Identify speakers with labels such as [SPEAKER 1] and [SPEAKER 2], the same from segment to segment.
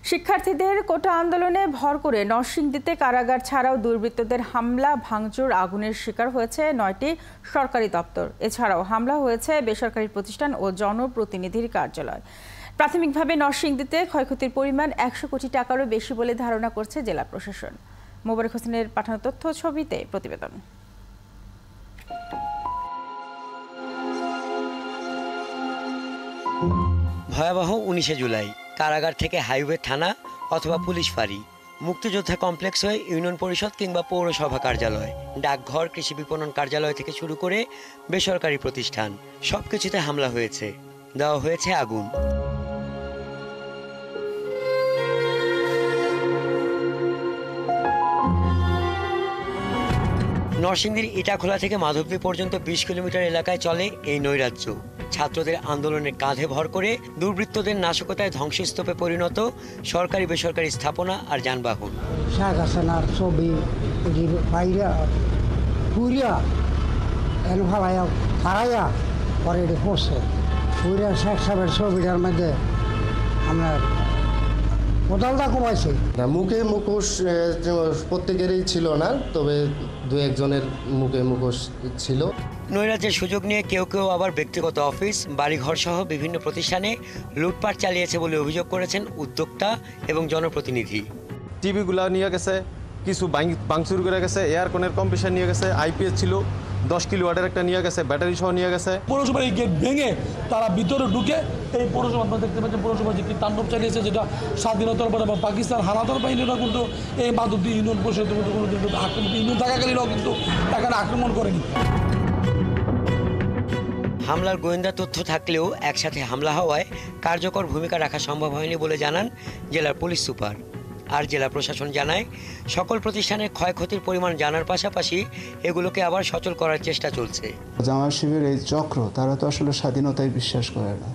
[SPEAKER 1] শিক্ষার্থীদের কোটা আন্দোলনে ভর করে নরসিংদীতে কারাগার ছাড়াও দুর্বৃত্তদের হামলা ভাঙচুর আগুনের শিকার হয়েছে ৯টি সরকারি দপ্তর। এছাড়াও হামলা হয়েছে বেসরকারি প্রতিষ্ঠান ও জনপ্রতিনিধির কার্যালয়। প্রাথমিকভাবে নরসিংদীতে ক্ষয়ক্ষতির পরিমাণ ১০০ কোটি টাকারও বেশি বলে ধারণা করছে জেলা প্রশাসন। মোবারক হোসেনের পাঠানো তথ্য ছবিতে প্রতিবেদন।
[SPEAKER 2] ভয়াবহ ১৯শে জুলাই কারাগার থেকে হাইওয়ে থানা অথবা পুলিশ ফাঁড়ি, মুক্তিযোদ্ধা কমপ্লেক্স হয়ে ইউনিয়ন পরিষদ কিংবা পৌরসভা কার্যালয়, ডাকঘর, কৃষি বিপণন কার্যালয় থেকে শুরু করে বেসরকারি প্রতিষ্ঠান সবকিছুতে হামলা হয়েছে, দেওয়া হয়েছে আগুন। নরসিংদীর ইটাখোলা থেকে মাধবদী পর্যন্ত ২০ কিলোমিটার এলাকায় চলে এই নৈরাজ্য। ছাত্রদের আন্দোলনের কাঁধে ভর করে দুর্বৃত্তদের নাশকতায় ধ্বংসস্তূপে পরিণত সরকারি বেসরকারি স্থাপনা আর যানবাহন।
[SPEAKER 3] শেখ হাসিনার ছবি বাইরা পুরিয়া এন ফালাইয়া ফারাইয়া পরে এটি পড়ছে পুরিয়া শেখ সাহেবের ছবিটার মধ্যে আমরা কোদালটা কমাইছি।
[SPEAKER 4] মুখে মুখোশ প্রত্যেকেরই ছিল না, তবে দু একজনের মুখে মুখোশ ছিল।
[SPEAKER 2] নৈরাজ্যের সুযোগ নিয়ে কেউ কেউ আবার ব্যক্তিগত অফিস, বাড়িঘর সহ বিভিন্ন প্রতিষ্ঠানে লুটপাট চালিয়েছে বলে অভিযোগ করেছেন উদ্যোক্তা এবং জনপ্রতিনিধি।
[SPEAKER 5] টিভিগুলো নিয়ে গেছে, কিছু ভাঙচুর করে গেছে, এয়ারকনের কম্প্রেসার নিয়ে গেছে, আইপিএস ছিল 10 কিলোওয়াটের একটা নিয়ে গেছে, ব্যাটারি সহ নিয়ে গেছে।
[SPEAKER 6] পৌরসভার এই গেট ভেঙে তারা ভিতরে ঢুকে এই পৌরসভা, আপনারা দেখতে পাচ্ছেন পৌরসভা যে তাণ্ডব চালিয়েছে, যেটা স্বাধীনতার পরে পাকিস্তান হানাদার বাহিনীরা কিন্তু এই মাধবদী ইউনিয়ন পরিষদের মধ্যে কোনো ইউনিয়ন থাকাকালীনও কিন্তু এখানে আক্রমণ করেনি।
[SPEAKER 2] হামলার গোয়েন্দা তথ্য থাকলেও একসাথে হামলা হওয়ায় কার্যকর ভূমিকা রাখা সম্ভব হয়নি বলে জানান জেলার পুলিশ সুপার। আর জেলা প্রশাসন জানায়, সকল প্রতিষ্ঠানের ক্ষয়ক্ষতির পরিমাণ জানার পাশাপাশি এগুলোকে আবার সচল করার চেষ্টা চলছে।
[SPEAKER 7] জামায়াত শিবিরের এই চক্র, তারা তো আসলে স্বাধীনতায় বিশ্বাস করে না।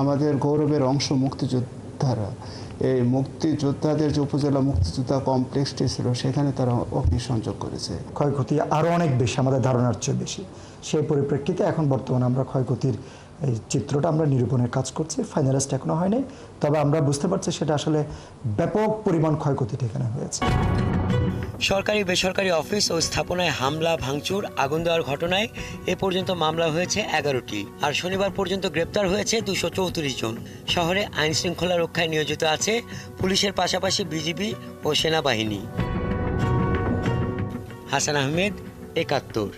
[SPEAKER 7] আমাদের গৌরবের অংশ মুক্তিযোদ্ধারা, এই মুক্তিযোদ্ধাদের যে উপজেলা মুক্তিযোদ্ধা কমপ্লেক্সটি ছিল সেখানে তারা অগ্নিসংযোগ করেছে।
[SPEAKER 8] ক্ষয়ক্ষতি আরও অনেক বেশি, আমাদের ধারণার চেয়ে বেশি। সেই পরিপ্রেক্ষিতে এখন বর্তমানে আমরা ক্ষয়ক্ষতির এই চিত্রটা আমরা নিরূপণের কাজ করছি, ফাইনালাইজড এখনো হয়নি, তবে আমরা বুঝতে পারছি সেটা আসলে ব্যাপক পরিমাণ ক্ষয়ক্ষতিটা এখানে হয়েছে।
[SPEAKER 2] সরকারি বেসরকারি অফিস ও স্থাপনায় হামলা ভাঙচুর আগুন দেওয়ার ঘটনায় এ পর্যন্ত মামলা হয়েছে 11টি, আর শনিবার পর্যন্ত গ্রেপ্তার হয়েছে 234 জন। শহরে আইন শৃঙ্খলা রক্ষায় নিয়োজিত আছে পুলিশের পাশাপাশি বিজিবি ও সেনাবাহিনী। হাসান আহমেদ, ৭১।